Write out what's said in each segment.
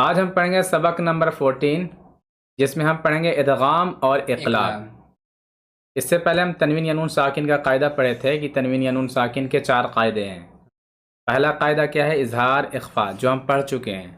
آج ہم پڑھیں گے سبق نمبر 14، جس میں ہم پڑھیں گے ادغام اور اقلاب۔ اس سے پہلے ہم تنوین یا نون ساکن کا قاعدہ پڑھے تھے کہ تنوین یا نون ساکن کے 4 قاعدے ہیں۔ پہلا قاعدہ کیا ہے؟ اظہار اخفا، جو ہم پڑھ چکے ہیں،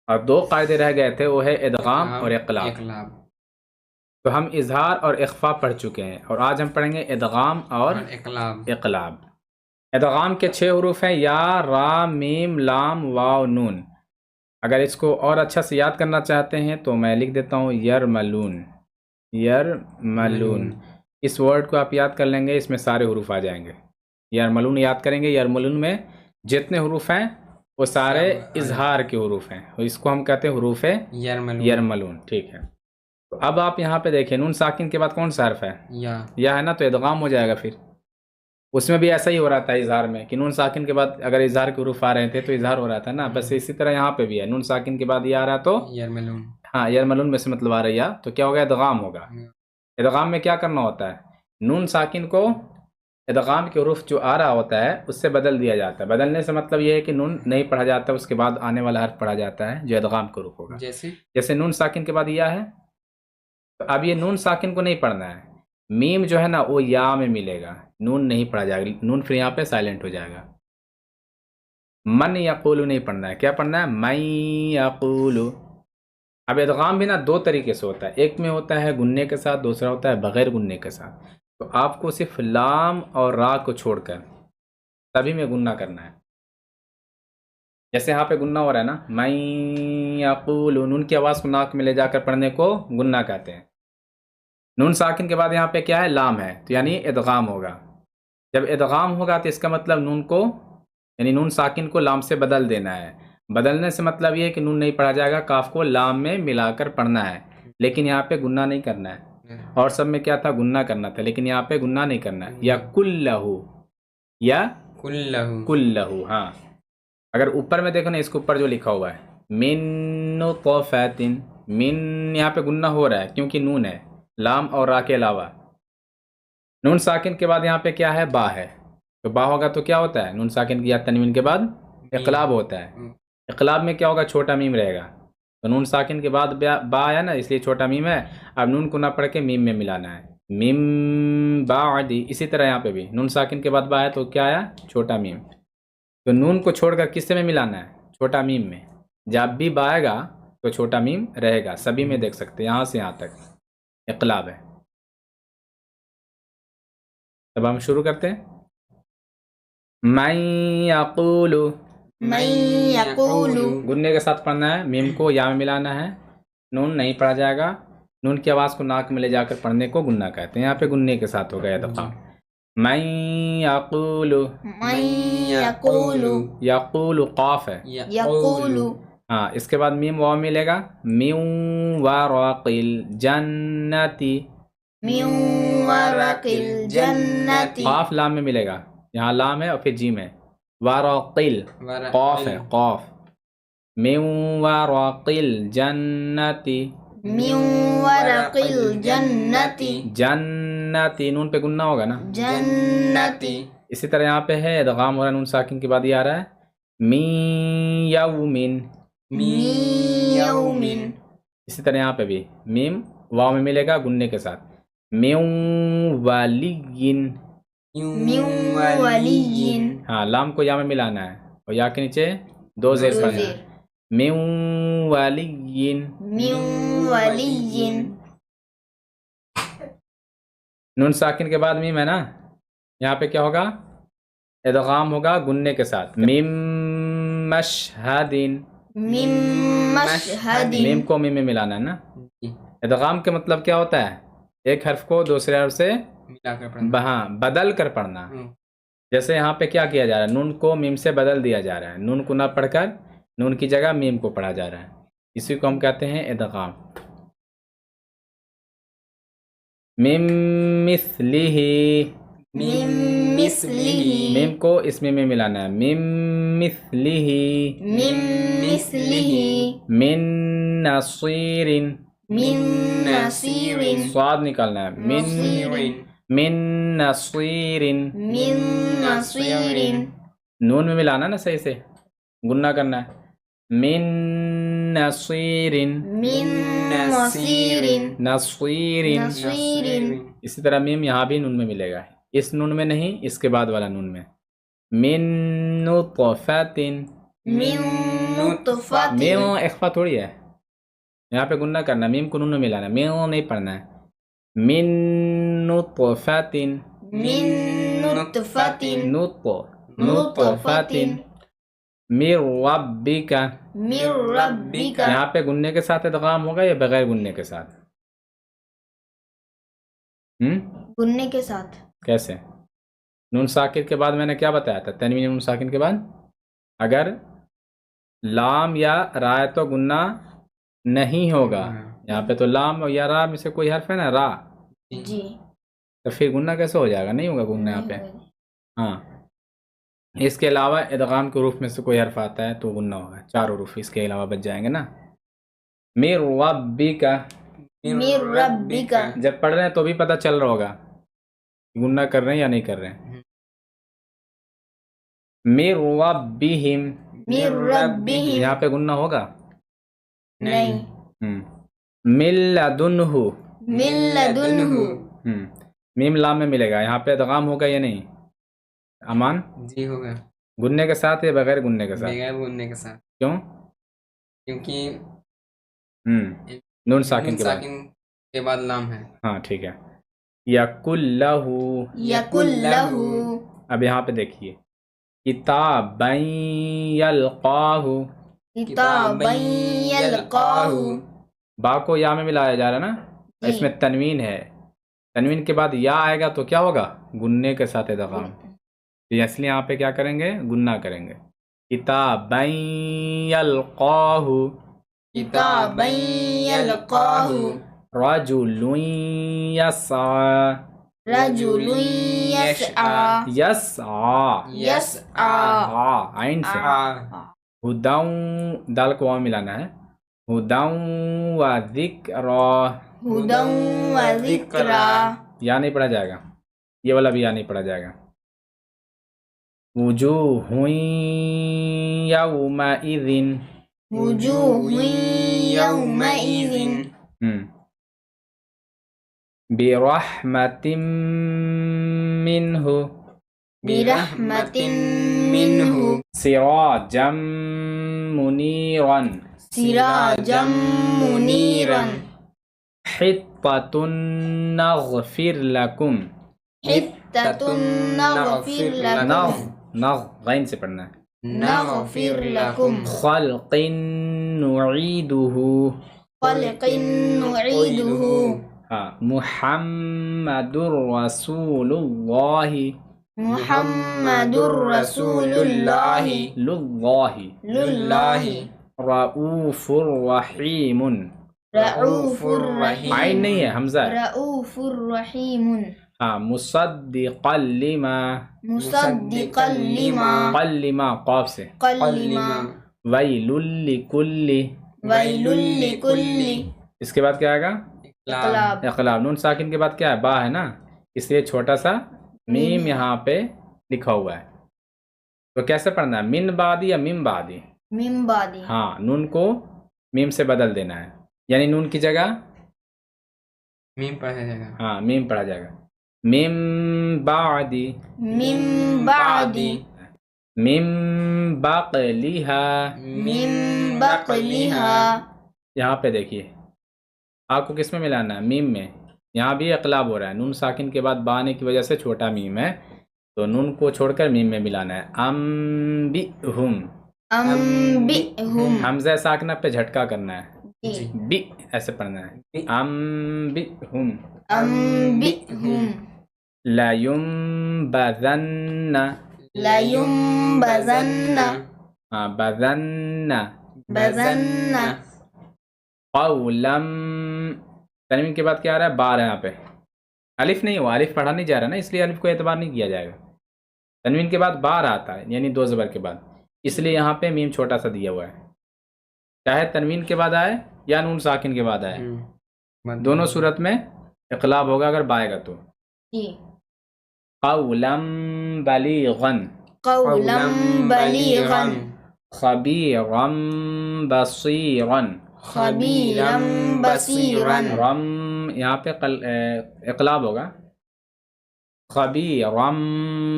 اور 2 قاعدے رہ گئے تھے، وہ ہے ادغام اور اقلاب۔ تو ہم اظہار اور اخفا پڑھ چکے ہیں، اور آج ہم پڑھیں گے ادغام اور اقلاب۔ ادغام کے 6 حروف ہیں: یا، را، میم، لام، واو، نون۔ اگر اس کو اور اچھا سے یاد کرنا چاہتے ہیں تو میں لکھ دیتا ہوں یرملون۔ یرملون، اس ورڈ کو آپ یاد کر لیں گے، اس میں سارے حروف آ جائیں گے۔ یرملون یاد کریں گے، یرملون میں جتنے حروف ہیں وہ سارے اظہار کے حروف ہیں، اس کو ہم کہتے ہیں حروف یرملون۔ ٹھیک ہے، تو اب آپ یہاں پہ دیکھیں، نون ساکن کے بعد کون سا حرف ہے؟ یا ہے نا، تو ادغام ہو جائے گا۔ پھر اس میں بھی ایسا ہی ہو رہا تھا اظہار میں، کہ نون ساکن کے بعد اگر اظہار کے حروف آ رہے تھے تو اظہار ہو رہا تھا نا، بس اسی طرح یہاں پہ بھی ہے، نون ساکن کے بعد یہ آ رہا تو یرملون۔ ہاں، یرملون میں سے مطلب آ رہی ہے، تو کیا ہوگا؟ ادغام ہوگا۔ ادغام میں کیا کرنا ہوتا ہے؟ نون ساکن کو ادغام کے حروف جو آ رہا ہوتا ہے اس سے بدل دیا جاتا ہے۔ بدلنے سے مطلب یہ ہے کہ نون نہیں پڑھا جاتا، اس کے بعد آنے والا حرف پڑھا جاتا ہے جو ادغام کے حروف ہوگا۔ جیسے نون ساکن کے بعد یا ہے، تو اب یہ نون ساکن کو نہیں پڑھنا ہے، میم جو ہے نا وہ یا میں ملے گا، نون نہیں پڑھا جائے گا، نون پھر یہاں پہ سائلنٹ ہو جائے گا۔ من یقول نہیں پڑھنا ہے، کیا پڑھنا ہے؟ من یقول۔ اب ادغام بھی نا 2 طریقے سے ہوتا ہے، ایک میں ہوتا ہے گننے کے ساتھ، دوسرا ہوتا ہے بغیر گننے کے ساتھ۔ تو آپ کو صرف لام اور را کو چھوڑ کر سبھی میں گننا کرنا ہے۔ جیسے یہاں پہ گننا ہو رہا ہے نا، من یقول، نون کی آواز کو ناک میں لے جا کر پڑھنے کو گننا کہتے ہیں۔ نون ساکن کے بعد یہاں پہ کیا ہے؟ لام ہے، تو یعنی ادغام ہوگا۔ جب ادغام ہوگا تو اس کا مطلب نون کو، یعنی نون ساکن کو لام سے بدل دینا ہے۔ بدلنے سے مطلب یہ ہے کہ نون نہیں پڑھا جائے گا، کاف کو لام میں ملا کر پڑھنا ہے، لیکن یہاں پہ گننا نہیں کرنا ہے۔ اور سب میں کیا تھا؟ گننا کرنا تھا، لیکن یہاں پہ گننا نہیں کرنا ہے۔ یا کلہو، یا کلہو۔ ہاں، اگر اوپر میں دیکھو نا، اس کے اوپر جو لکھا ہوا ہے من نطفۃ، من یہاں پہ گننا ہو رہا ہے کیونکہ نون ہے، لام اور را کے علاوہ۔ نون ساکن کے بعد یہاں پہ کیا ہے؟ با ہے، تو با ہوگا تو کیا ہوتا ہے؟ نون ساکن کی یا تنوین کے بعد اقلاب ہوتا ہے۔ اقلاب میں کیا ہوگا؟ چھوٹا میم رہے گا، تو نون ساکن کے بعد با ہے نا، اس لیے چھوٹا میم ہے۔ اب نون کو نہ پڑھ کے میم میں ملانا ہے، میم بعدی۔ اسی طرح یہاں پہ بھی نون ساکن کے بعد با ہے تو کیا آیا؟ چھوٹا میم۔ تو نون کو چھوڑ کر کس سے میں ملانا ہے؟ چھوٹا میم میں۔ جب بھی با آئے گا تو چھوٹا میم رہے گا، سبھی میں دیکھ سکتے ہیں، یہاں سے یہاں تک اقلاب ہے۔ اب ہم شروع کرتے ہیں۔ من یقول، گننے کے ساتھ پڑھنا ہے، میم کو یا میں ملانا ہے، نون نہیں پڑھا جائے گا، نون کی آواز کو ناک میں لے جا کر پڑھنے کو گننا کہتے ہیں، یہاں پہ گننے کے ساتھ ہوگا ادغام۔ من یقول، یقول قاف ہے، ہاں، اس کے بعد میم واو ملے گا، من ورق الجنت، قاف لام میں ملے گا، یہاں لام ہے اور پھر جیم ہے، ورقل، قاف ہے، قاف، من ورق الجنت، جنتی، نون پہ گننا ہوگا نا، اسی طرح یہاں پہ ہے ادغام ہو رہا ہے، نون ساکن کے بعد یہ آ رہا ہے من یومن، اسی طرح یہاں پہ بھی میم واو میں ملے گا گننے کے ساتھ، من ولی، ہاں، لام کو یا میں ملانا ہے اور یا کے نیچے 2 زیر پڑھنا ہے، من ولی، نون ساکن کے بعد میم ہے نا، یہاں پہ کیا ہوگا؟ ادغام ہوگا گننے کے ساتھ، میم مشہد، میم کو میم میں ملانا ہے نا۔ ادغام کے مطلب کیا ہوتا ہے؟ ایک حرف کو دوسرے حرف سے بدل کر پڑھنا۔ جیسے یہاں پہ کیا کیا جا رہا ہے؟ نون کو میم سے بدل دیا جا رہا ہے، نون کو نہ پڑھ کر نون کی جگہ میم کو پڑھا جا رہا ہے، اسی کو ہم کہتے ہیں ادغام۔ مم مثلہ، میم کو اس میں ملانا ہے، مم مثلہ، من نصیر، صاد نکالنا ہے، من نصیر، نون میں ملانا نا، صحیح سے گننا کرنا ہے، من نصیر نصیر اسی طرح میم یہاں بھی نون میں ملے گا، اس نون میں نہیں، اس کے بعد والا نون میں. من نطفۃ میم اخفا تھوڑی ہے، یہاں پہ گننا کرنا، میم کو نون میں ملانا، میم نہیں پڑھنا ہے. من نطفۃ نطفۃ من ربک، یہاں پہ گننے کے ساتھ ادغام ہوگا یا بغیر گننے کے ساتھ؟ گننے کے ساتھ. کیسے؟ نون ساکن کے بعد میں نے کیا بتایا تھا؟ تنوین نون ساکن کے بعد اگر لام یا را ہے تو گننا نہیں ہوگا. یہاں پہ تو لام یا را میں سے کوئی حرف ہے نا، را، جی، تو پھر گننا کیسے ہو جائے گا؟ نہیں ہوگا گننا یہاں پہ. ہاں، اس کے علاوہ ادغام کے حروف میں سے کوئی حرف آتا ہے تو گننا ہوگا، 4 حروف اس کے علاوہ بچ جائیں گے نا. من ربک، جب پڑھ رہے ہیں تو بھی پتہ چل رہا ہوگا گننا کر رہے ہیں یا نہیں کر رہے ہیں. من ربہم، یہاں پہ گننا ہوگا نہیں. من لدنہ، میم لام میں ملے گا، یہاں پہ ادغام ہوگا یا نہیں امان؟ جی ہوگا. گننے کے ساتھ یا بغیر گننے کے ساتھ؟ بغیر گننے کے ساتھ. کیوں؟ کیونکہ نون ساکن کے بعد لام ہے. ہاں ٹھیک ہے. یقل لہ، اب یہاں پہ دیکھیے کتابً یلقاہ، با کو یا میں ملایا جا رہا ہے نا، اس میں تنوین ہے، تنوین کے بعد یا آئے گا تو کیا ہوگا؟ گننے کے ساتھ ادغام. اس لیے یہاں پہ کیا کریں گے؟ گننا کریں گے. کتابً یلقاہ، رجل یسعی عین سے. ہدی، دال کو واو ملانا ہے. ہدی و ذکرا، یا نہیں پڑھا جائے گا، یہ والا بھی یا نہیں پڑھا جائے گا. وجوہ یومئذ، برحمت منہ، سراجا منیرا، حطۃ نغفر لکم، نغ غین سے پڑھنا ہے. خلق نعیدہ، ہاں. محمد رسول اللہ، رؤوف الرحیم، عین نہیں ہے حمزہ ہے. ہاں. مصدقا لما، قلما قاف سے. ویل لکل، اس کے بعد کیا آئے گا؟ اقلاب. نون ساکن کے بعد کیا ہے؟ با ہے نا، اس لیے چھوٹا سا میم یہاں پہ لکھا ہوا ہے. تو کیسے پڑھنا ہے؟ من بعدی یا میم بعدی؟ ہاں، نون کو میم سے بدل دینا ہے، یعنی نون کی جگہ میم پڑھا جائے گا. ہاں میم پڑھا جائے گا. من بعدی، من بقلها، یہاں پہ دیکھیے آپ کو کس میں ملانا ہے؟ میم میں. یہاں بھی اقلاب ہو رہا ہے، نون ساکن کے بعد با آنے کی وجہ سے چھوٹا میم ہے، تو نون کو چھوڑ کر میم میں ملانا ہے. انبئہم، حمزہ ساکنہ پہ جھٹکا کرنا ہے، بی ایسے پڑھنا ہے. انبئہم، لینبذن، بذن، قولا، تنوین کے بعد کیا آ رہا ہے؟ بار ہے یہاں پہ، الف نہیں ہوا، الف پڑھا نہیں جا رہا نا، اس لیے الف کو اعتبار نہیں کیا جائے گا. تنوین کے بعد بار آتا ہے، یعنی 2 زبر کے بعد، اس لیے یہاں پہ میم چھوٹا سا دیا ہوا ہے. چاہے تنوین کے بعد آئے یا نون ساکن کے بعد آئے، دونوں صورت میں اقلاب ہوگا اگر بائے گا تو. قولا بلیغا، خبیرا بصیرا. خبيرا بصيرا رم یہاں پہ اقلاب ہوگا. خبیرا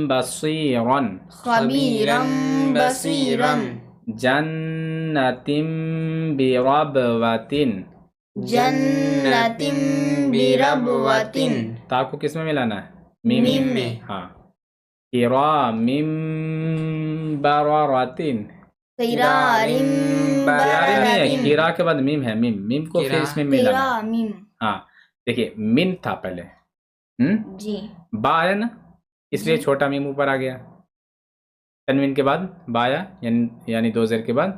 بصیرا. خبيرا بصيرا جنت بربوۃ. جنة بربوة تا کو کس میں ملانا ہے؟ میم میں. ہاں. کرام بررۃ. قرار پیارے نہیں ہے، بررة کیرا کے بعد میم ہے. میم کو پھر اس میں ملانا ہے. قرام. ہاں دیکھیے من تھا پہلے، جی با آیا نا، اس لیے چھوٹا میم اوپر آ گیا. تنوین کے بعد با آیا یعنی دو زیر کے بعد،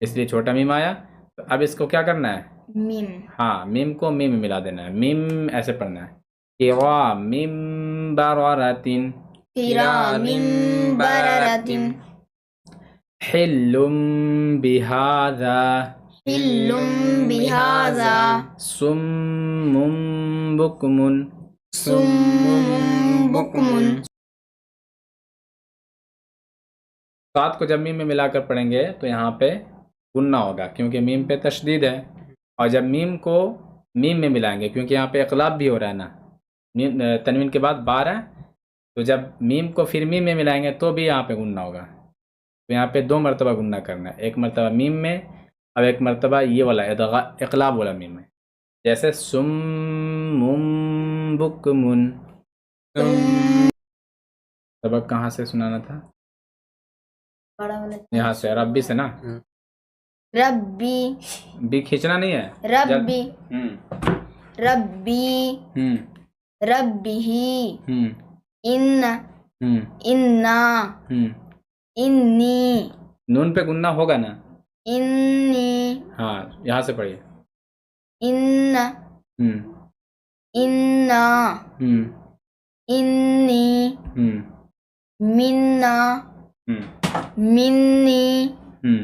اس لیے چھوٹا میم آیا. تو اب اس کو کیا کرنا ہے؟ میم. ہاں میم کو میم میں ملا دینا ہے. میم ایسے پڑھنا ہے. کرام بررۃ. قرام بررة حل بهذا. حل بهذا صم بكم. صم بكم. سات کو جب میم میں ملا کر پڑھیں گے تو یہاں پہ گننا ہوگا کیونکہ میم پہ تشدید ہے. اور جب میم کو میم میں ملائیں گے کیونکہ یہاں پہ اقلاب بھی ہو رہا ہے نا، تنوین کے بعد بار ہے، تو جب میم کو پھر میم میں ملائیں گے تو بھی یہاں پہ گننا ہوگا. تو یہاں پہ دو مرتبہ گننا کرنا ہے، ایک مرتبہ میم میں اب ایک مرتبہ یہ والا اقلاب والا میم میں. جیسے سم بکم. سبق کہاں سے سنانا تھا؟ بڑا والا یہاں سے ربی سے نا. ربی بھی کھینچنا نہیں ہے. ربی ہم ربی ہم ربی ہم ان ہم انا ہم انی نون پہ گننا ہوگا نا. انی ہاں یہاں سے پڑھیے. ان ہم انا ہم انی ہم منا ہم منی ہم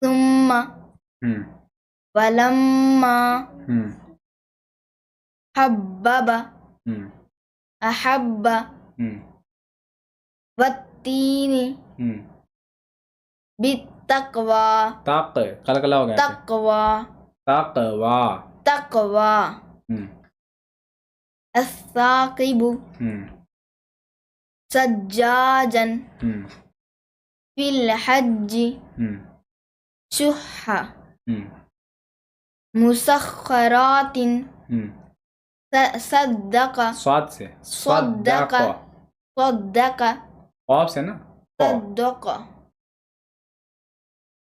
ثم ہم ولما ہم حبب ہم احب ہم والتین ہم بالتقوى تاق قلقلہ ہو گیا. تقوى تقوا. تقوى ہم الثاقب ہم سجاجا ہم في الحج ہم شح ہم مسخرات ہم صدق سواد سے صدق صدق خواب سے نا. صدق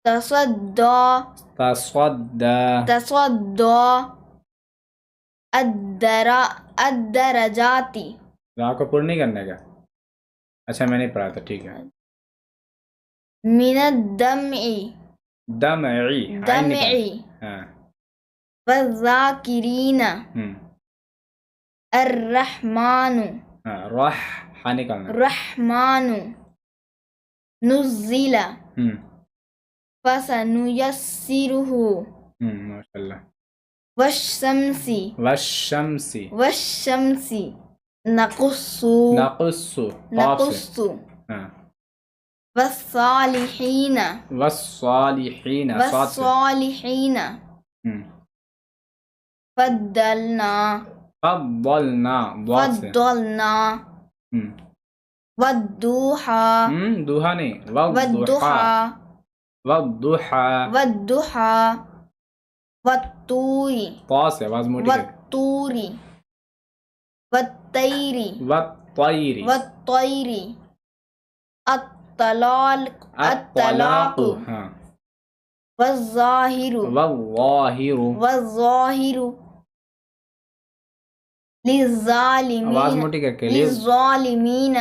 تصدى تصدى الدرجات. را کو پر نہیں کرنے کا. اچھا میں نہیں پڑھا تھا، ٹھیک ہے. من الدمع دمعی دمعی ہاں. والذاکرین ہم الرحمن ہاں راہ ہاں نکالنا. رحمان نزل ہم فسنيسره ماشاء اللہ. والشمس والشمس والشمس نقص نقص قاف سے ہاں. والصالحين والصالحین صاد سے. والصالحين ہم فضلنا فضلنا ضاد سے. فضلنا ہم والضحى دوہا نہیں والضحى والضحى والضحى والضحى والطور طا سے آواز موٹی کر. والطور والطير والطیر والطير الطلاق ہاں. والظاهر والظاہر والظاهر للظالمين آواز موٹی کر کے. للظالمين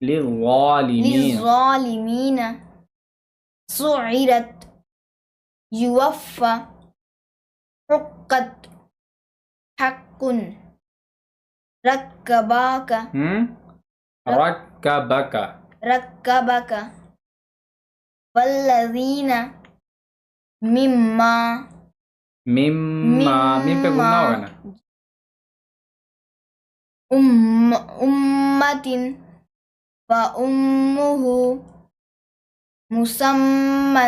للظالمین للظالمين سعرت يوفى حقت حق ركباك رکبک ركبك والذين مما میم پہ گننا ہوگا نا. أمة وأمه مسمى